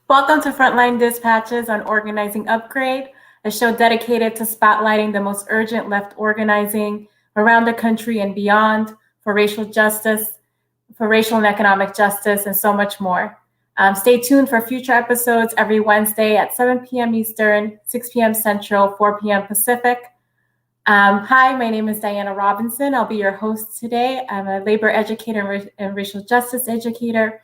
Welcome to Frontline Dispatches on Organizing Upgrade, a show dedicated to spotlighting the most urgent left organizing around the country and beyond for racial justice, for racial and economic justice, and so much more. Stay tuned for future episodes every Wednesday at 7 p.m. Eastern, 6 p.m. Central, 4 p.m. Pacific. Hi, my name is Diana Robinson. I'll be your host today. I'm a labor educator and racial justice educator.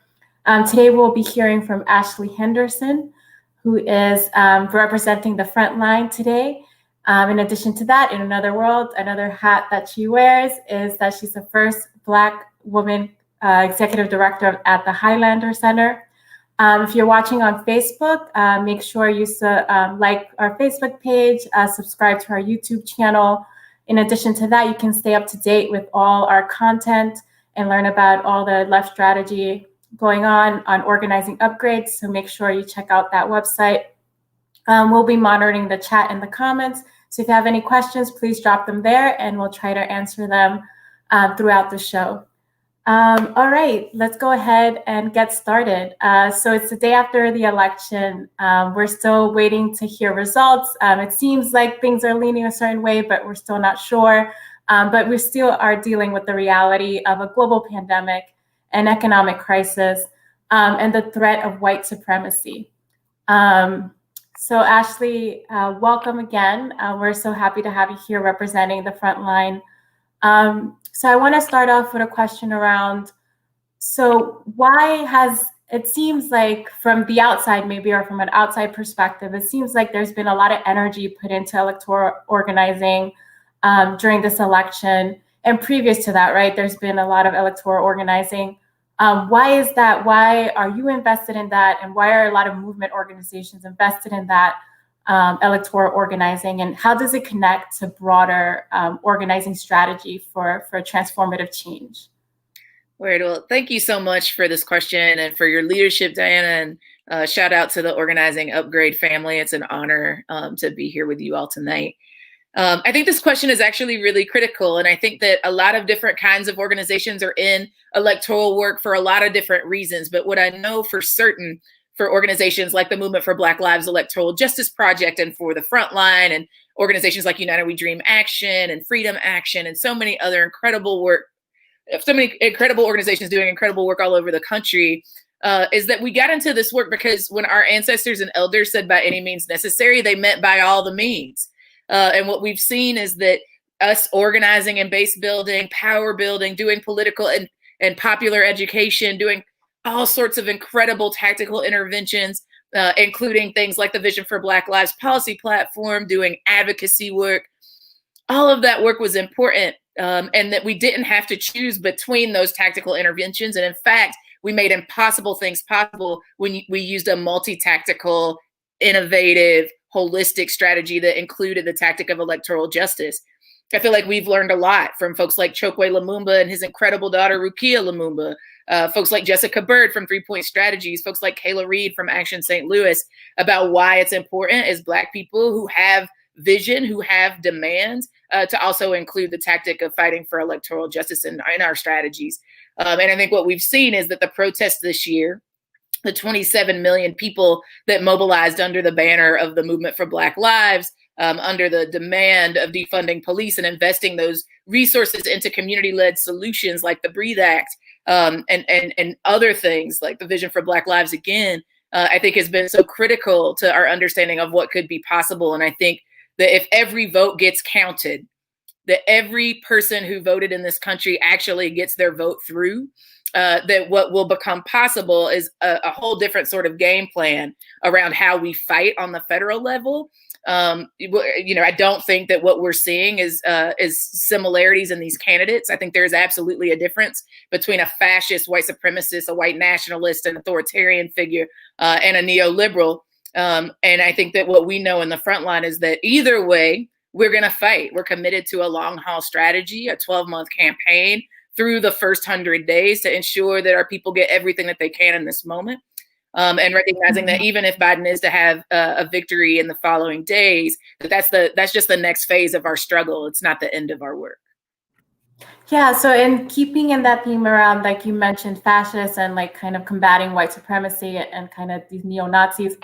Today we'll be hearing from Ashley Henderson, who is representing the Frontline today. In addition to that, in another world, another hat that she wears is that she's the first Black woman executive director at the Highlander Center. If you're watching on Facebook, make sure you like our Facebook page, subscribe to our YouTube channel. In addition to that, you can stay up to date with all our content and learn about all the left strategy going on organizing upgrades. So make sure you check out that website. We'll be monitoring the chat and the comments. So if you have any questions, please drop them there and we'll try to answer them throughout the show. All right, let's go ahead and get started. So it's the day after the election. We're still waiting to hear results. It seems like things are leaning a certain way, but we're still not sure. But we still are dealing with the reality of a global pandemic, an economic crisis, and the threat of white supremacy. So Ashley, welcome again. We're so happy to have you here representing the Frontline. So I want to start off with a question around, so why it seems like from the outside maybe, or from an outside perspective, it seems like there's been a lot of energy put into electoral organizing during this election. And previous to that, right, there's been a lot of electoral organizing. Why is that? Why are you invested in that? And why are a lot of movement organizations invested in that electoral organizing? And how does it connect to broader organizing strategy for transformative change? Weird. Well, thank you so much for this question and for your leadership, Diana. And shout out to the Organizing Upgrade family. It's an honor to be here with you all tonight. I think this question is actually really critical. And I think that a lot of different kinds of organizations are in electoral work for a lot of different reasons. But what I know for certain for organizations like the Movement for Black Lives Electoral Justice Project and for the Frontline and organizations like United We Dream Action and Freedom Action and so many other incredible work, so many incredible organizations doing incredible work all over the country, is that we got into this work because when our ancestors and elders said by any means necessary, they meant by all the means. And what we've seen is that us organizing and base building, power building, doing political and popular education, doing all sorts of incredible tactical interventions, including things like the Vision for Black Lives policy platform, doing advocacy work. All of that work was important, and that we didn't have to choose between those tactical interventions. And in fact, we made impossible things possible when we used a multi-tactical, innovative, holistic strategy that included the tactic of electoral justice. I feel like we've learned a lot from folks like Chokwe Lumumba and his incredible daughter, Rukia Lumumba, folks like Jessica Bird from 3 Point Strategies, folks like Kayla Reed from Action St. Louis, about why it's important as Black people who have vision, who have demands, to also include the tactic of fighting for electoral justice in our strategies. And I think what we've seen is that the protests this year, the 27 million people that mobilized under the banner of the Movement for Black Lives, under the demand of defunding police and investing those resources into community-led solutions like the Breathe Act, and other things like the Vision for Black Lives again, I think has been so critical to our understanding of what could be possible. And I think that if every vote gets counted, that every person who voted in this country actually gets their vote through, that what will become possible is a whole different sort of game plan around how we fight on the federal level. I don't think that what we're seeing is similarities in these candidates. I think there's absolutely a difference between a fascist, white supremacist, a white nationalist, an authoritarian figure, and a neoliberal. And I think that what we know in the Frontline is that either way, we're going to fight. We're committed to a long haul strategy, a 12-month campaign through the first 100 days to ensure that our people get everything that they can in this moment. And recognizing that even if Biden is to have a victory in the following days, that's just the next phase of our struggle. It's not the end of our work. Yeah, so in keeping in that theme around, like you mentioned, fascists and like kind of combating white supremacy and kind of these neo-Nazis.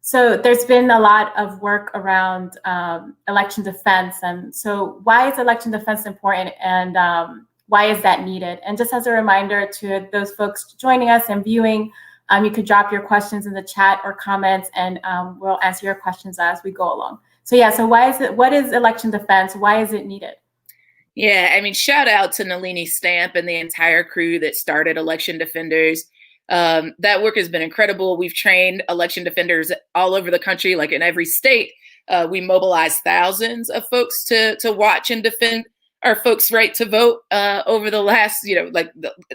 So there's been a lot of work around election defense. And so why is election defense important, and why is that needed? And just as a reminder to those folks joining us and viewing, you could drop your questions in the chat or comments, and we'll answer your questions as we go along. So yeah, so what is election defense? Why is it needed? Yeah, I mean, shout out to Nalini Stamp and the entire crew that started Election Defenders. That work has been incredible. We've trained election defenders all over the country, like in every state. We mobilized thousands of folks to watch and defend our folks' right to vote over the last,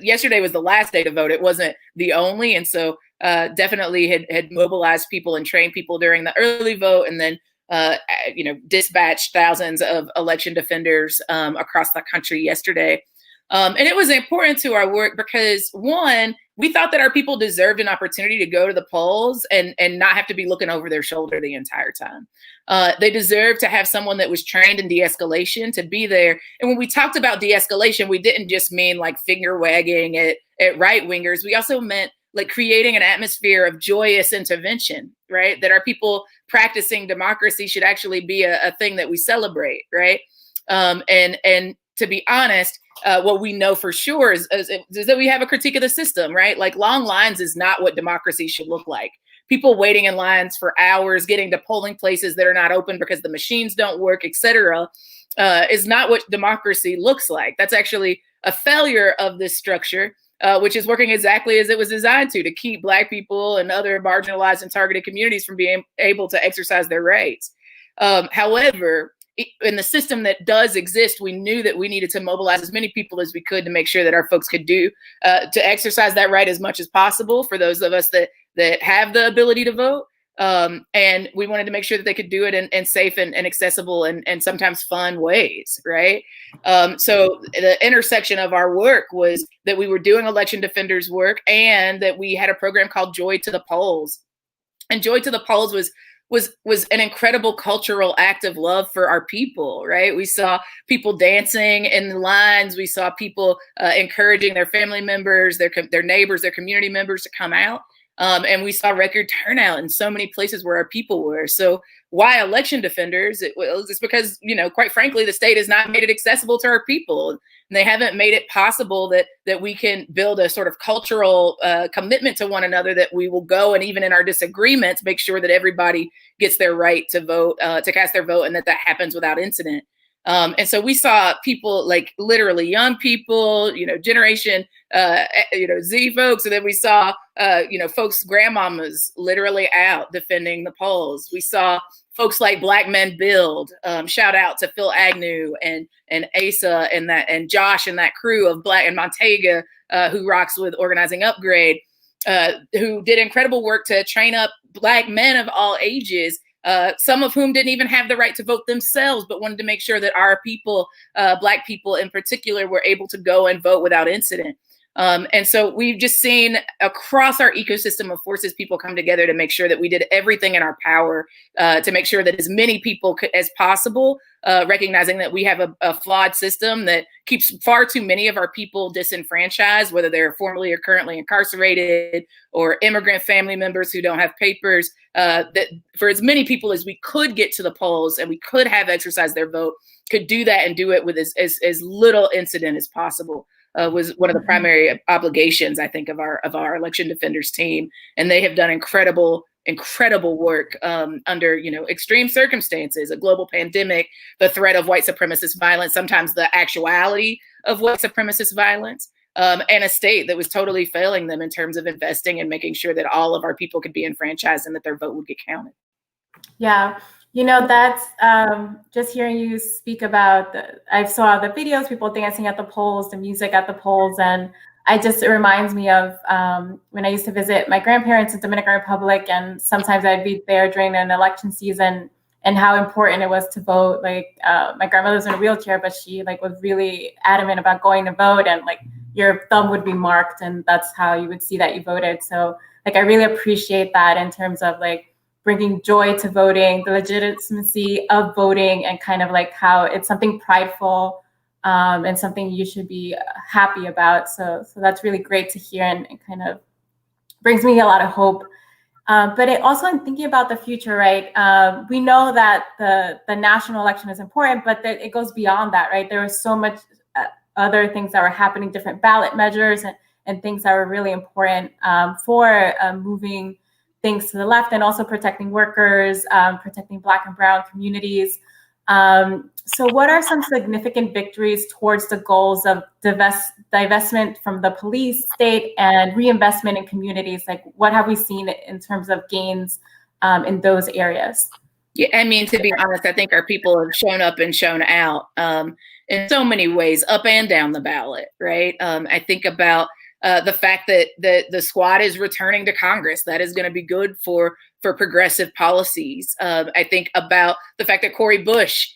yesterday was the last day to vote. It wasn't the only. And so definitely had mobilized people and trained people during the early vote, and then dispatched thousands of election defenders across the country yesterday. And it was important to our work because, one, we thought that our people deserved an opportunity to go to the polls and not have to be looking over their shoulder the entire time. They deserved to have someone that was trained in de-escalation to be there. And when we talked about de-escalation, we didn't just mean like finger wagging at right-wingers. We also meant like creating an atmosphere of joyous intervention, right? That our people practicing democracy should actually be a thing that we celebrate, right? And to be honest, what we know for sure is that we have a critique of the system, right? Like long lines is not what democracy should look like. People waiting in lines for hours, getting to polling places that are not open because the machines don't work, et cetera, is not what democracy looks like. That's actually a failure of this structure. Which is working exactly as it was designed to keep Black people and other marginalized and targeted communities from being able to exercise their rights. However, in the system that does exist, we knew that we needed to mobilize as many people as we could to make sure that our folks could to exercise that right as much as possible for those of us that have the ability to vote. And we wanted to make sure that they could do it in safe and accessible and sometimes fun ways, right? So the intersection of our work was that we were doing election defenders work and that we had a program called Joy to the Polls. And Joy to the Polls was an incredible cultural act of love for our people, right? We saw people dancing in the lines. We saw people encouraging their family members, their neighbors, their community members to come out. And we saw record turnout in so many places where our people were. So why election defenders? It's because, quite frankly, the state has not made it accessible to our people. And they haven't made it possible that we can build a sort of cultural commitment to one another, that we will go and even in our disagreements, make sure that everybody gets their right to vote, to cast their vote, and that happens without incident. And so we saw people, like literally young people, generation, Z folks. And then we saw, folks, grandmamas literally out defending the polls. We saw folks like Black Men Build, shout out to Phil Agnew and Asa and Josh and that crew of Black and Montega, who rocks with Organizing Upgrade, who did incredible work to train up Black men of all ages, some of whom didn't even have the right to vote themselves, but wanted to make sure that our people, Black people in particular, were able to go and vote without incident. And so we've just seen across our ecosystem of forces, people come together to make sure that we did everything in our power to make sure that as many people as possible, recognizing that we have a flawed system that keeps far too many of our people disenfranchised, whether they're formerly or currently incarcerated or immigrant family members who don't have papers, that for as many people as we could get to the polls and we could have exercised their vote, could do that and do it with as little incident as possible. Was one of the primary obligations, I think, of our election defenders team, and they have done incredible work under extreme circumstances, a global pandemic, the threat of white supremacist violence, sometimes the actuality of white supremacist violence, and a state that was totally failing them in terms of investing and making sure that all of our people could be enfranchised and that their vote would get counted. Yeah. That's just hearing you speak about, I saw the videos, people dancing at the polls, the music at the polls, and it reminds me of when I used to visit my grandparents in Dominican Republic, and sometimes I'd be there during an election season, and how important it was to vote. Like my grandmother was in a wheelchair, but she was really adamant about going to vote, and your thumb would be marked, and that's how you would see that you voted. So I really appreciate that in terms of bringing joy to voting, the legitimacy of voting, and kind of how it's something prideful and something you should be happy about. So that's really great to hear, and kind of brings me a lot of hope. But it also, I'm thinking about the future, right? We know that the national election is important, but that it goes beyond that, right? There was so much other things that were happening, different ballot measures and things that were really important for moving things to the left, and also protecting workers, protecting Black and Brown communities. So what are some significant victories towards the goals of divestment from the police state and reinvestment in communities? Like, what have we seen in terms of gains in those areas? Yeah, I mean, to be honest, I think our people have shown up and shown out in so many ways, up and down the ballot, right? I think about the fact that the squad is returning to Congress. That is going to be good for progressive policies. I think about the fact that Cori Bush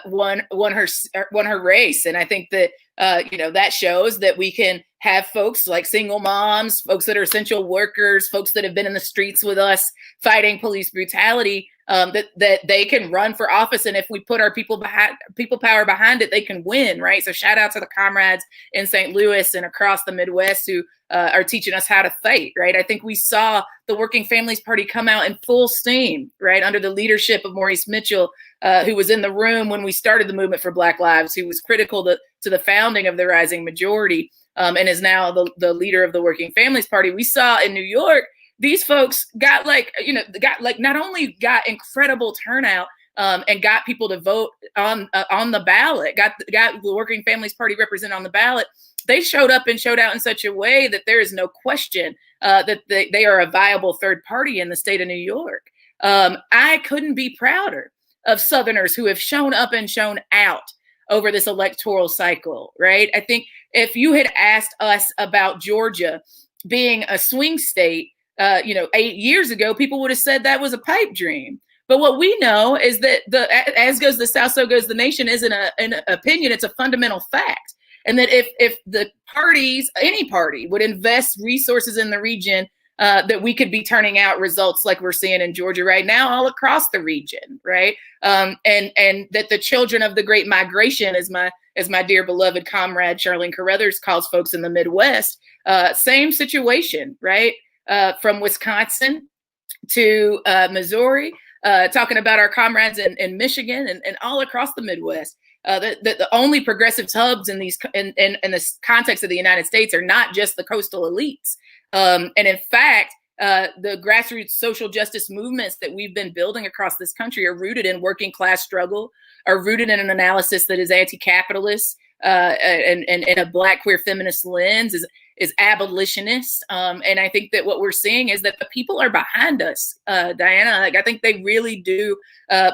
won her race, and I think that that shows that we can have folks like single moms, folks that are essential workers, folks that have been in the streets with us fighting police brutality, that they can run for office, and if we put our people power behind it, they can win, right? So shout out to the comrades in St. Louis and across the Midwest who are teaching us how to fight, right? I think we saw the Working Families Party come out in full steam, right, under the leadership of Maurice Mitchell, who was in the room when we started the movement for Black Lives, who was critical to the founding of the Rising Majority, and is now the leader of the Working Families Party. We saw in New York, these folks got not only got incredible turnout and got people to vote on the ballot, got the Working Families Party represented on the ballot. They showed up and showed out in such a way that there is no question that they are a viable third party in the state of New York. I couldn't be prouder of Southerners who have shown up and shown out over this electoral cycle, right? I think if you had asked us about Georgia being a swing state, 8 years ago, people would have said that was a pipe dream. But what we know is that as goes the South, so goes the nation isn't an opinion, it's a fundamental fact. And that if the parties, any party, would invest resources in the region, that we could be turning out results like we're seeing in Georgia right now, all across the region, right? And that the children of the Great Migration, as my dear beloved comrade Charlene Carruthers calls folks in the Midwest, same situation, right? From Wisconsin to Missouri, talking about our comrades in Michigan and all across the Midwest. The only progressive hubs in this context of the United States are not just the coastal elites. And in fact, the grassroots social justice movements that we've been building across this country are rooted in working class struggle, are rooted in an analysis that is anti-capitalist and in a Black queer feminist lens, is abolitionist. And I think that what we're seeing is that the people are behind us, Diana. Like, I think they really do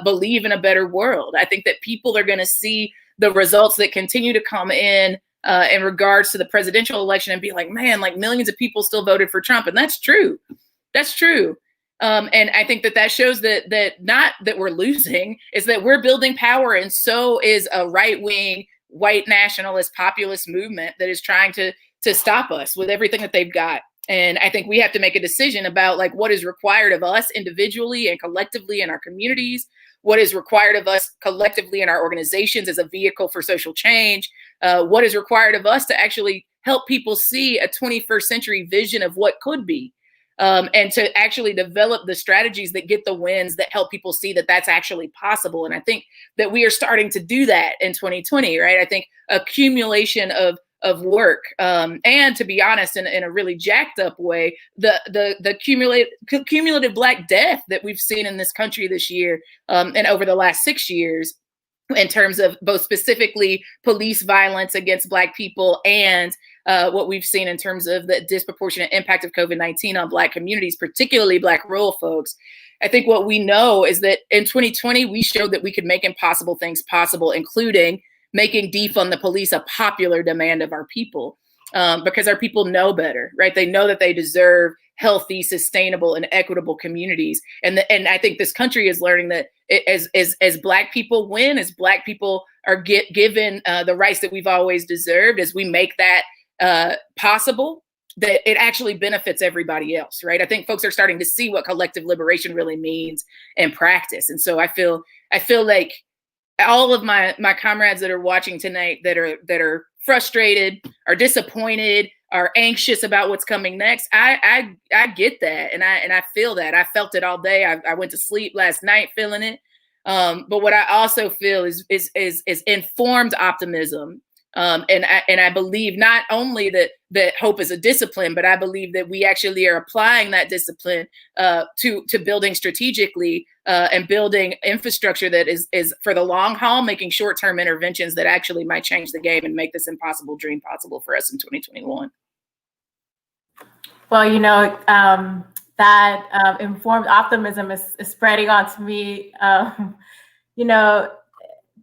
believe in a better world. I think that people are going to see the results that continue to come in regards to the presidential election and be like, man, like millions of people still voted for Trump. And that's true. That's true. And I think that shows that not that we're losing, is that we're building power. And so is a right-wing, white nationalist populist movement that is trying to stop us with everything that they've got. And I think we have to make a decision about like what is required of us individually and collectively in our communities, what is required of us collectively in our organizations as a vehicle for social change, what is required of us to actually help people see a 21st century vision of what could be, and to actually develop the strategies that get the wins that help people see that that's actually possible. And I think that we are starting to do that in 2020, right? I think accumulation of work, and to be honest, in a really jacked up way, the cumulative Black death that we've seen in this country this year, and over the last 6 years, in terms of both specifically police violence against Black people and what we've seen in terms of the disproportionate impact of COVID-19 on Black communities, particularly Black rural folks. I think what we know is that in 2020, we showed that we could make impossible things possible, including making defund the police a popular demand of our people, because our people know better, right? They know that they deserve healthy, sustainable, and equitable communities. And I think this country is learning that as Black people win, as Black people are given the rights that we've always deserved, as we make that possible, that it actually benefits everybody else, right? I think folks are starting to see what collective liberation really means in practice. And so I feel like all of my comrades that are watching tonight that are frustrated, are disappointed, are anxious about what's coming next. I get that, and I feel that. I felt it all day. I went to sleep last night feeling it. But what I also feel is informed optimism. And I believe not only that hope is a discipline, but I believe that we actually are applying that discipline to building strategically and building infrastructure that is for the long haul, making short-term interventions that actually might change the game and make this impossible dream possible for us in 2021. Well, that informed optimism is spreading onto me.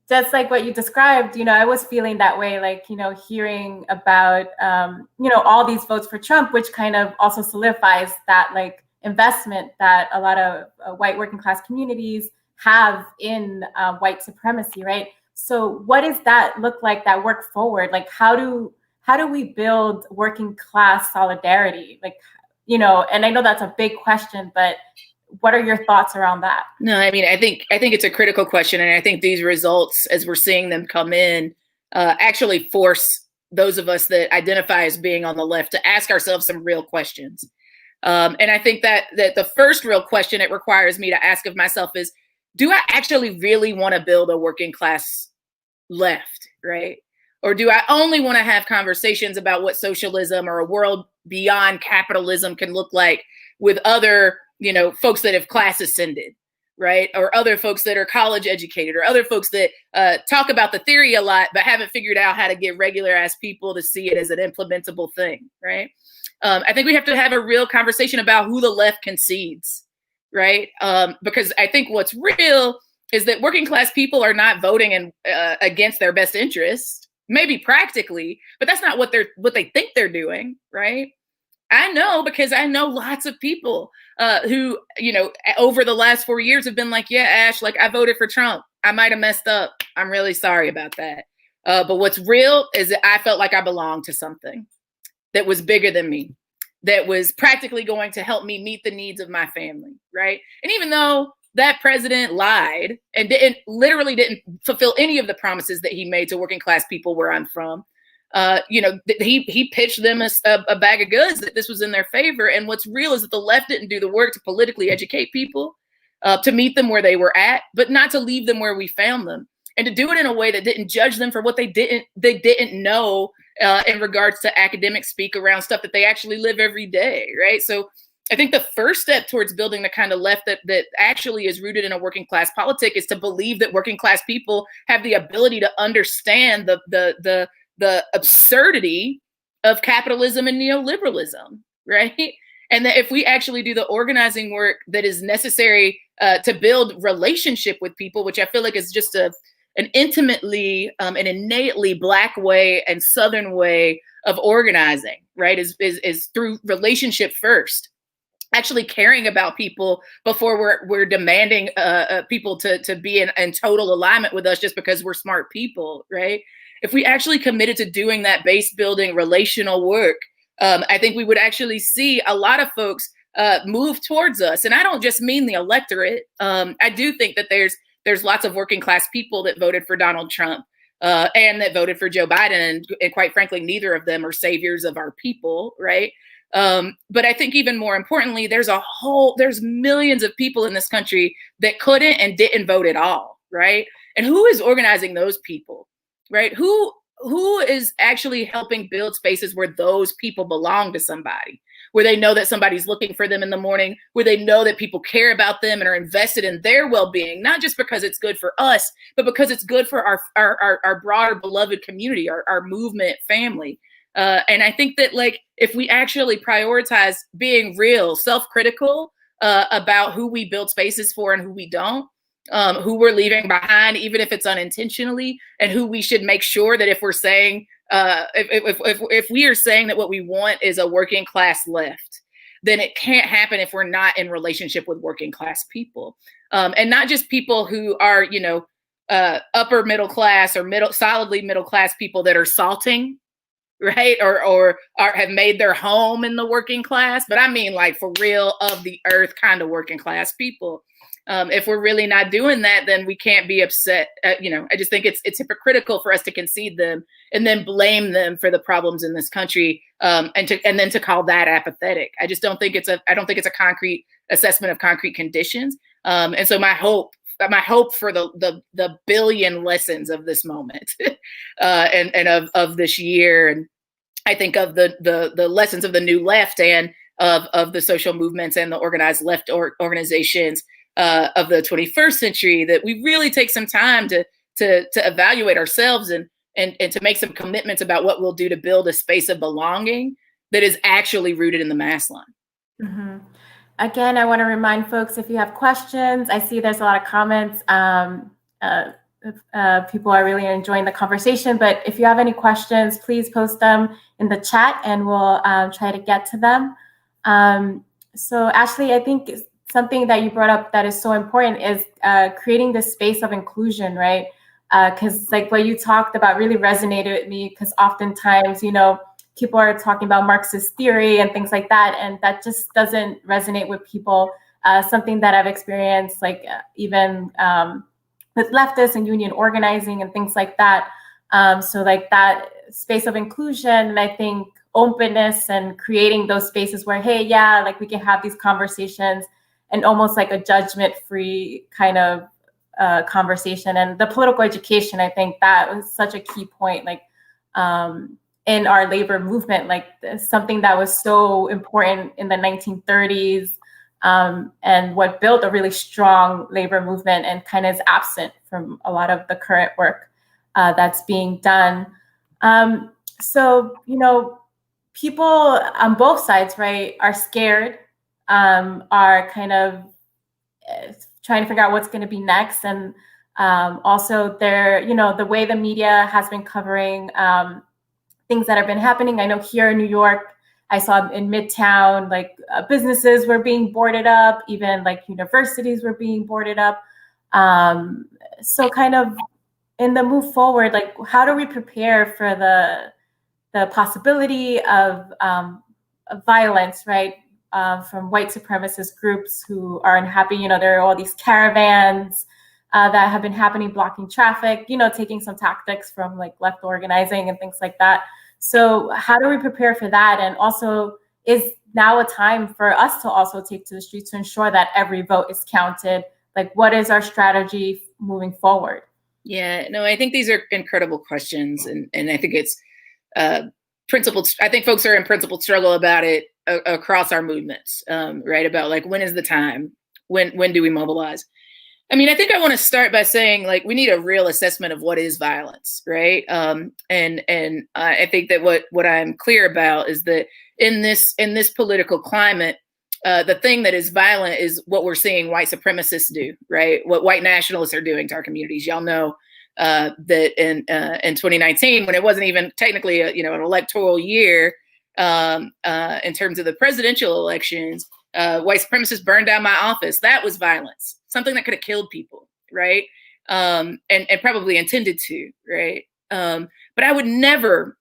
Just like what you described, I was feeling that way, like, hearing about, all these votes for Trump, which kind of also solidifies that like investment that a lot of white working class communities have in white supremacy, right? So what does that look like, that work forward? Like, how do we build working class solidarity? Like, and I know that's a big question, but what are your thoughts around that? No, I mean, I think it's a critical question. And I think these results, as we're seeing them come in, actually force those of us that identify as being on the left to ask ourselves some real questions. And I think that the first real question it requires me to ask of myself is, do I actually really want to build a working class left, right? Or do I only want to have conversations about what socialism or a world beyond capitalism can look like with other folks that have class ascended, right? Or other folks that are college educated, or other folks that talk about the theory a lot, but haven't figured out how to get regular ass people to see it as an implementable thing, right? I think we have to have a real conversation about who the left concedes, right? Because I think what's real is that working class people are not voting against their best interest, maybe practically, but that's not what they think they're doing, right? I know, because I know lots of people who, over the last 4 years have been like, yeah, Ash, like, I voted for Trump. I might have messed up. I'm really sorry about that. But what's real is that I felt like I belonged to something that was bigger than me, that was practically going to help me meet the needs of my family, right? And even though that president lied and literally didn't fulfill any of the promises that he made to working class people where I'm from, he pitched them a bag of goods that this was in their favor. And what's real is that the left didn't do the work to politically educate people, to meet them where they were at, but not to leave them where we found them, and to do it in a way that didn't judge them for what they didn't know in regards to academic speak around stuff that they actually live every day, right? So I think the first step towards building the kind of left that actually is rooted in a working class politic is to believe that working class people have the ability to understand the absurdity of capitalism and neoliberalism, right? And that if we actually do the organizing work that is necessary to build relationship with people, which I feel like is just an intimately, an innately Black way and Southern way of organizing, right? Is through relationship first. Actually caring about people before we're demanding people to be in total alignment with us just because we're smart people, right? If we actually committed to doing that base building relational work, I think we would actually see a lot of folks move towards us. And I don't just mean the electorate. I do think that there's lots of working class people that voted for Donald Trump and that voted for Joe Biden. And quite frankly, neither of them are saviors of our people, right? But I think even more importantly, there's millions of people in this country that couldn't and didn't vote at all, right? And who is organizing those people, right? Who is actually helping build spaces where those people belong to somebody, where they know that somebody's looking for them in the morning, where they know that people care about them and are invested in their well-being, not just because it's good for us, but because it's good for our broader beloved community, our movement family. And I think that, like, if we actually prioritize being real, self-critical about who we build spaces for and who we don't, who we're leaving behind, even if it's unintentionally, and who we should make sure that if we're saying, if we are saying that what we want is a working class left, then it can't happen if we're not in relationship with working class people, and not just people who are, upper middle class or solidly middle class people that are salting, right? Or have made their home in the working class, but I mean, like, for real, of the earth kind of working class people. If we're really not doing that, then we can't be upset. I just think it's hypocritical for us to concede them and then blame them for the problems in this country, and then to call that apathetic. I just don't think it's a concrete assessment of concrete conditions. And so my hope for the billion lessons of this moment, and of this year, and I think of the lessons of the new left and of the social movements and the organized left organizations of the 21st century, that we really take some time to evaluate ourselves and to make some commitments about what we'll do to build a space of belonging that is actually rooted in the mass line. Mm-hmm. Again, I want to remind folks, if you have questions, I see there's a lot of comments. People are really enjoying the conversation, but if you have any questions, please post them in the chat and we'll try to get to them. So Ashley, I think something that you brought up that is so important is creating this space of inclusion, right? Because like what you talked about really resonated with me, because oftentimes, people are talking about Marxist theory and things like that, and that just doesn't resonate with people. Something that I've experienced, like even with leftists and union organizing and things like that. So like that space of inclusion, and I think openness and creating those spaces where, hey, yeah, like we can have these conversations and almost like a judgment-free kind of conversation. And the political education, I think that was such a key point, like in our labor movement, like something that was so important in the 1930s, and what built a really strong labor movement and kind of is absent from a lot of the current work that's being done. So, people on both sides, right, are scared, are kind of trying to figure out what's going to be next. And also they're, the way the media has been covering things that have been happening. I know here in New York, I saw in Midtown, like businesses were being boarded up, even like universities were being boarded up. So kind of in the move forward, like how do we prepare for the possibility of violence, right? From white supremacist groups who are unhappy. There are all these caravans that have been happening, blocking traffic, taking some tactics from like left organizing and things like that. So how do we prepare for that? And also, is now a time for us to also take to the streets to ensure that every vote is counted? Like, what is our strategy moving forward? Yeah, no, I think these are incredible questions. And I think it's principled. I think folks are in principled struggle about it across our movements, right? About like, when is the time? When do we mobilize? I mean, I think I want to start by saying, like, we need a real assessment of what is violence, right? And I think that what I'm clear about is that in this political climate, the thing that is violent is what we're seeing white supremacists do, right? What white nationalists are doing to our communities. Y'all know that in 2019, when it wasn't even technically an electoral year, in terms of the presidential elections, white supremacists burned down my office. That was violence, something that could have killed people, right? And probably intended to, right? But I would never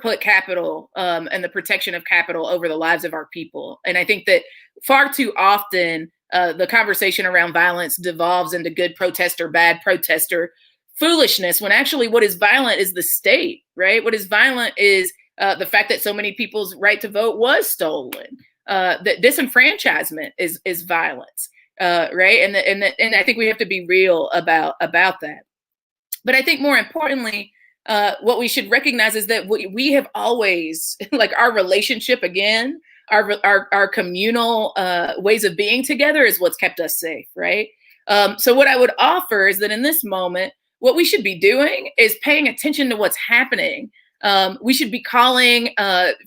put capital and the protection of capital over the lives of our people. And I think that far too often the conversation around violence devolves into good protester, bad protester foolishness, when actually what is violent is the state, right? What is violent is the fact that so many people's right to vote was stolen. That disenfranchisement is violence, right? And I think we have to be real about that. But I think more importantly, what we should recognize is that we have always, like, our relationship, again, our communal ways of being together is what's kept us safe, right? So what I would offer is that in this moment, what we should be doing is paying attention to what's happening. We should be calling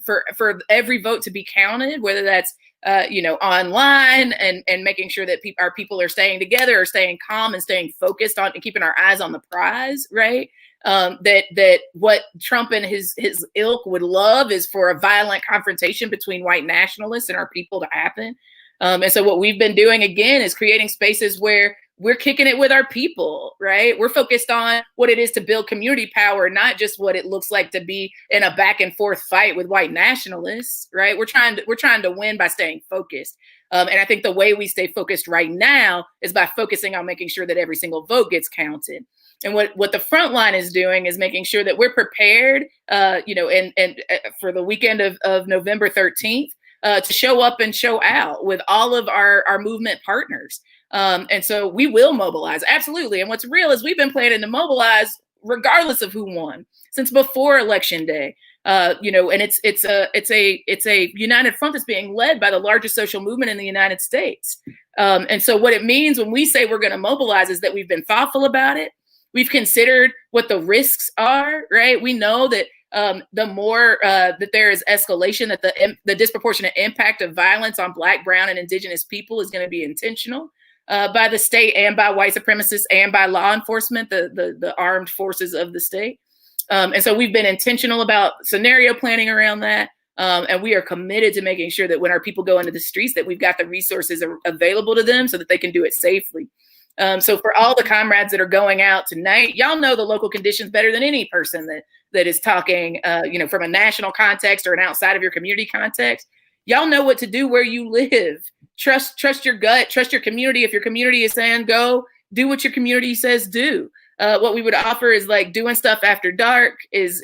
for every vote to be counted, whether that's online, and making sure that our people are staying together, or staying calm and staying focused on and keeping our eyes on the prize, right? That what Trump and his ilk would love is for a violent confrontation between white nationalists and our people to happen. And so what we've been doing, again, is creating spaces where we're kicking it with our people, right? We're focused on what it is to build community power, not just what it looks like to be in a back and forth fight with white nationalists, right? We're trying to win by staying focused. And I think the way we stay focused right now is by focusing on making sure that every single vote gets counted. And what the Frontline is doing is making sure that we're prepared, and for the weekend of November 13th, to show up and show out with all of our movement partners. And so we will mobilize, absolutely. And what's real is we've been planning to mobilize regardless of who won since before Election Day. And it's a united front that's being led by the largest social movement in the United States. And so what it means when we say we're going to mobilize is that we've been thoughtful about it. We've considered what the risks are, right? We know that the more that there is escalation, that the disproportionate impact of violence on Black, Brown, and Indigenous people is going to be intentional by the state and by white supremacists and by law enforcement, the armed forces of the state. And so we've been intentional about scenario planning around that. And we are committed to making sure that when our people go into the streets, that we've got the resources available to them so that they can do it safely. So for all the comrades that are going out tonight, y'all know the local conditions better than any person that is talking, from a national context or an outside of your community context. Y'all know what to do where you live. Trust your gut, trust your community. If your community is saying go, do what your community says do. What we would offer is like doing stuff after dark is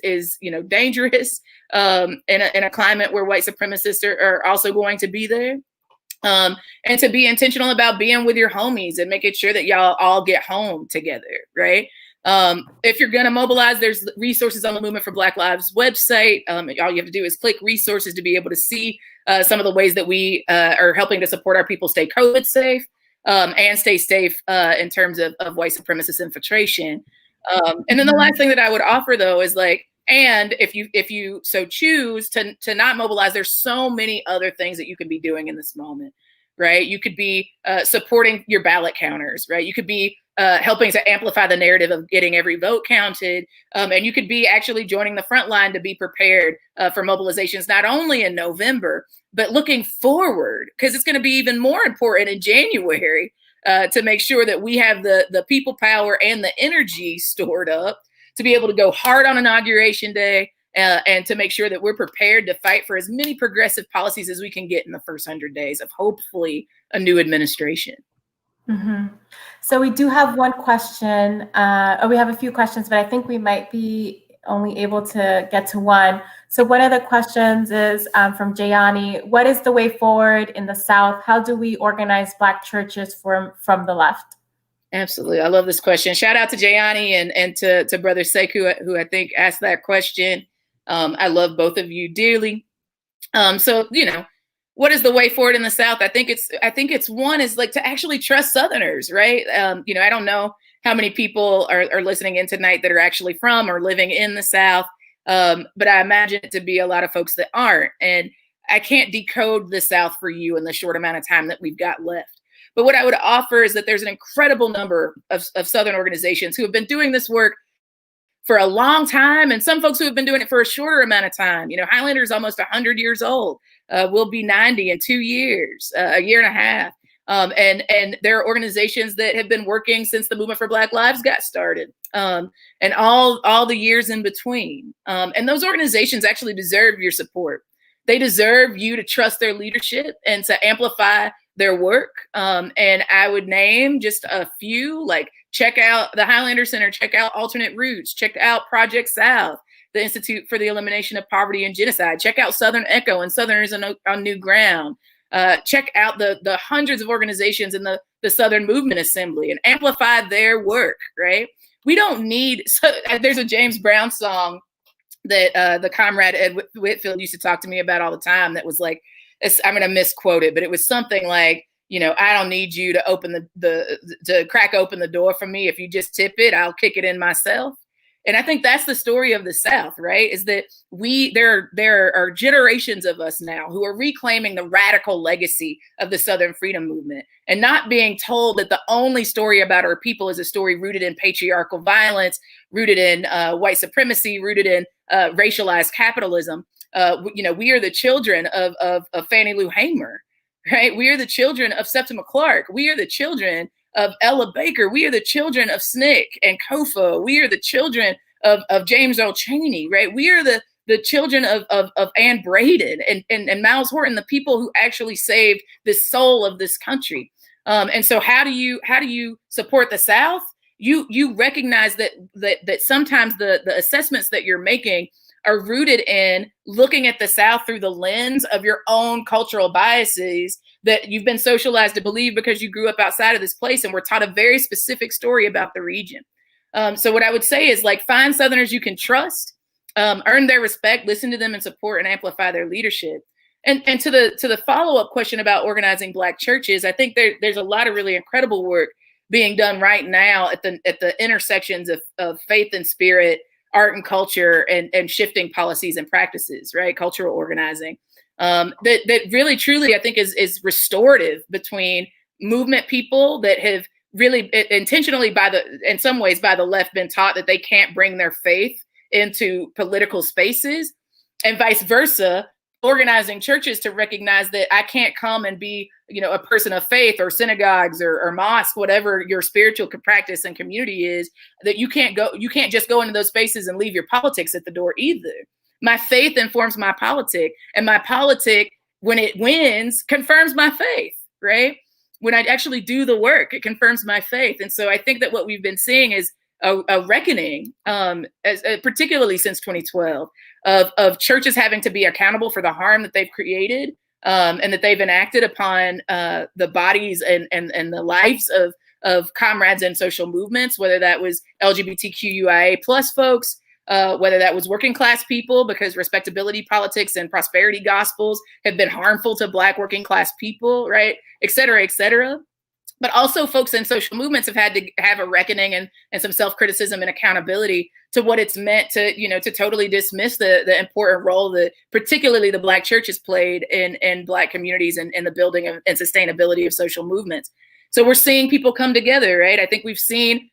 dangerous in a climate where white supremacists are also going to be there. And to be intentional about being with your homies and making sure that y'all all get home together, right? If you're going to mobilize, there's resources on the Movement for Black Lives website. All you have to do is click resources to be able to see some of the ways that we are helping to support our people stay COVID safe and stay safe in terms of white supremacist infiltration. And then the last thing that I would offer, though, is and if you so choose to not mobilize, there's so many other things that you could be doing in this moment, right? You could be supporting your ballot counters, right? You could be helping to amplify the narrative of getting every vote counted. And you could be actually joining the front line to be prepared for mobilizations, not only in November, but looking forward, because it's going to be even more important in January to make sure that we have the people power and the energy stored up to be able to go hard on Inauguration Day and to make sure that we're prepared to fight for as many progressive policies as we can get in the first 100 days of hopefully a new administration. Mm-hmm. So we do have one question, we have a few questions, but I think we might be only able to get to one. So one of the questions is from Jayani. What is the way forward in the South? How do we organize Black churches from the left? Absolutely. I love this question. Shout out to Jayani and to Brother Sekou, who I think asked that question. I love both of you dearly. So, what is the way forward in the South? I think it's one is to actually trust Southerners, right? I don't know how many people are listening in tonight that are actually from or living in the South. But I imagine it to be a lot of folks that aren't. And I can't decode the South for you in the short amount of time that we've got left. But what I would offer is that there's an incredible number of Southern organizations who have been doing this work for a long time, and some folks who have been doing it for a shorter amount of time. Highlander is almost 100 years old. We'll be 90 in 2 years, a year and a half. And there are organizations that have been working since the Movement for Black Lives got started, and all the years in between. And those organizations actually deserve your support. They deserve you to trust their leadership and to amplify their work. And I would name just a few, check out the Highlander Center, check out Alternate Routes, check out Project South, the Institute for the Elimination of Poverty and Genocide, check out Southern Echo and Southerners on New Ground. Check out the hundreds of organizations in the Southern Movement Assembly and amplify their work, right? We don't need, there's a James Brown song that the comrade Ed Whitfield used to talk to me about all the time that was I'm going to misquote it, but it was something like, I don't need you to open to crack open the door for me. If you just tip it, I'll kick it in myself. And I think that's the story of the South, right? Is that there are generations of us now who are reclaiming the radical legacy of the Southern freedom movement and not being told that the only story about our people is a story rooted in patriarchal violence, rooted in white supremacy, rooted in racialized capitalism. We are the children of Fannie Lou Hamer, right? We are the children of Septima Clark. We are the children of Ella Baker. We are the children of SNCC and COFA. We are the children of James Earl Chaney, right? We are the the children of Ann Braden and Miles Horton, the people who actually saved the soul of this country. And so how do you support the South? You recognize that sometimes the assessments that you're making are rooted in looking at the South through the lens of your own cultural biases that you've been socialized to believe because you grew up outside of this place and were taught a very specific story about the region. So what I would say is, like, find Southerners you can trust, earn their respect, listen to them and support and amplify their leadership. And to the follow-up question about organizing Black churches, I think there's a lot of really incredible work being done right now at the intersections of faith and spirit, art and culture, and shifting policies and practices, right? Cultural organizing. That really truly, I think, is restorative between movement people that have really intentionally in some ways by the left been taught that they can't bring their faith into political spaces, and vice versa, organizing churches to recognize that I can't come and be, a person of faith or synagogues or mosque, whatever your spiritual practice and community is, that you can't just go into those spaces and leave your politics at the door either. My faith informs my politic, and my politic, when it wins, confirms my faith, right? When I actually do the work, it confirms my faith. And so I think that what we've been seeing is a reckoning, particularly since 2012, of churches having to be accountable for the harm that they've created, and that they've enacted upon the bodies and the lives of comrades in social movements, whether that was LGBTQIA plus folks, whether that was working class people, because respectability politics and prosperity gospels have been harmful to Black working class people, right? Et cetera, et cetera. But also folks in social movements have had to have a reckoning and some self-criticism and accountability to what it's meant to totally dismiss the important role that particularly the Black church has played in Black communities and in the building and sustainability of social movements. So we're seeing people come together, right? I think we've seen,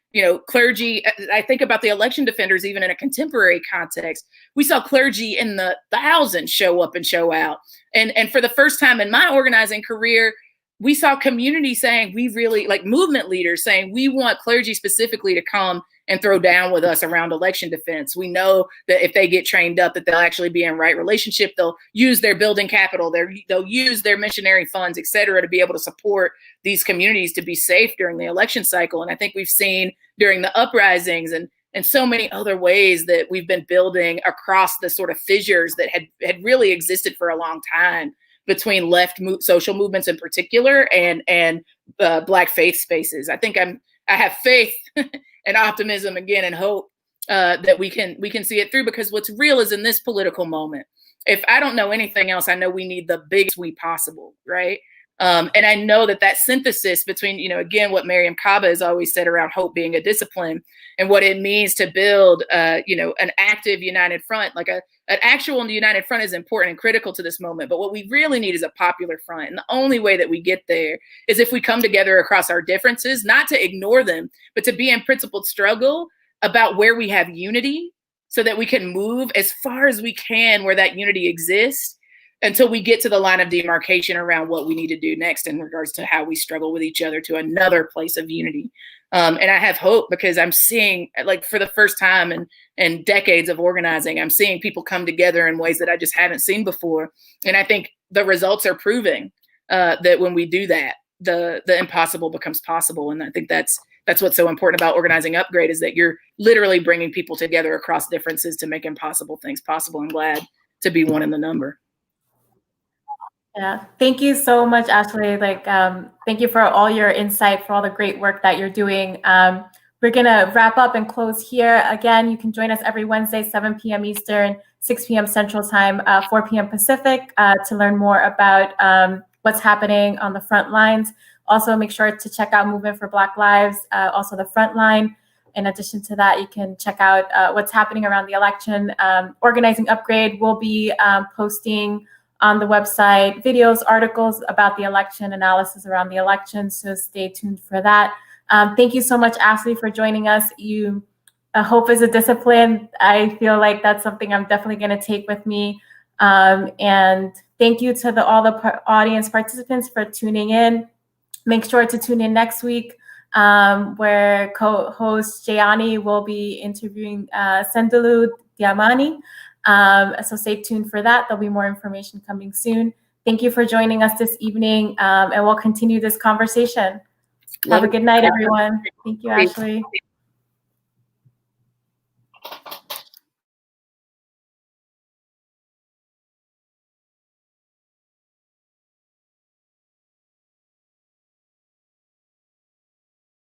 clergy. I think about the election defenders, even in a contemporary context. We saw clergy in the thousands show up and show out. And for the first time in my organizing career, we saw community saying, movement leaders saying, we want clergy specifically to come and throw down with us around election defense. We know that if they get trained up, that they'll actually be in right relationship. They'll use their building capital. They'll use their missionary funds, et cetera, to be able to support these communities to be safe during the election cycle. And I think we've seen during the uprisings and so many other ways that we've been building across the sort of fissures that had really existed for a long time between left social movements in particular and Black faith spaces. I think I have faith and optimism again and hope that we can see it through, because what's real is in this political moment. If I don't know anything else, I know we need the biggest we possible, right? And I know that synthesis between, again, what Mariam Kaba has always said around hope being a discipline and what it means to build, an active united front, like an actual united front is important and critical to this moment. But what we really need is a popular front. And the only way that we get there is if we come together across our differences, not to ignore them, but to be in principled struggle about where we have unity so that we can move as far as we can where that unity exists until we get to the line of demarcation around what we need to do next in regards to how we struggle with each other to another place of unity. And I have hope because I'm seeing, like, for the first time in decades of organizing, I'm seeing people come together in ways that I just haven't seen before. And I think the results are proving that when we do that, the impossible becomes possible. And I think that's what's so important about organizing Upgrade, is that you're literally bringing people together across differences to make impossible things possible. I'm glad to be one in the number. Yeah, thank you so much, Ashley. Thank you for all your insight, for all the great work that you're doing. We're gonna wrap up and close here. Again, you can join us every Wednesday, 7 p.m. Eastern, 6 p.m. Central Time, 4 p.m. Pacific, to learn more about what's happening on the front lines. Also, make sure to check out Movement for Black Lives, also the Frontline. In addition to that, you can check out what's happening around the election. Organizing Upgrade will be posting on the website videos, articles about the election, analysis around the election. So stay tuned for that. Thank you so much, Ashley, for joining us. Hope is a discipline. I feel like that's something I'm definitely going to take with me. And thank you to all the audience participants for tuning in. Make sure to tune in next week, where co-host Jayani will be interviewing Sendalu Diamani. So stay tuned for that. There'll be more information coming soon. Thank you for joining us this evening, and we'll continue this conversation. Have a good night, everyone. Thank you, Ashley.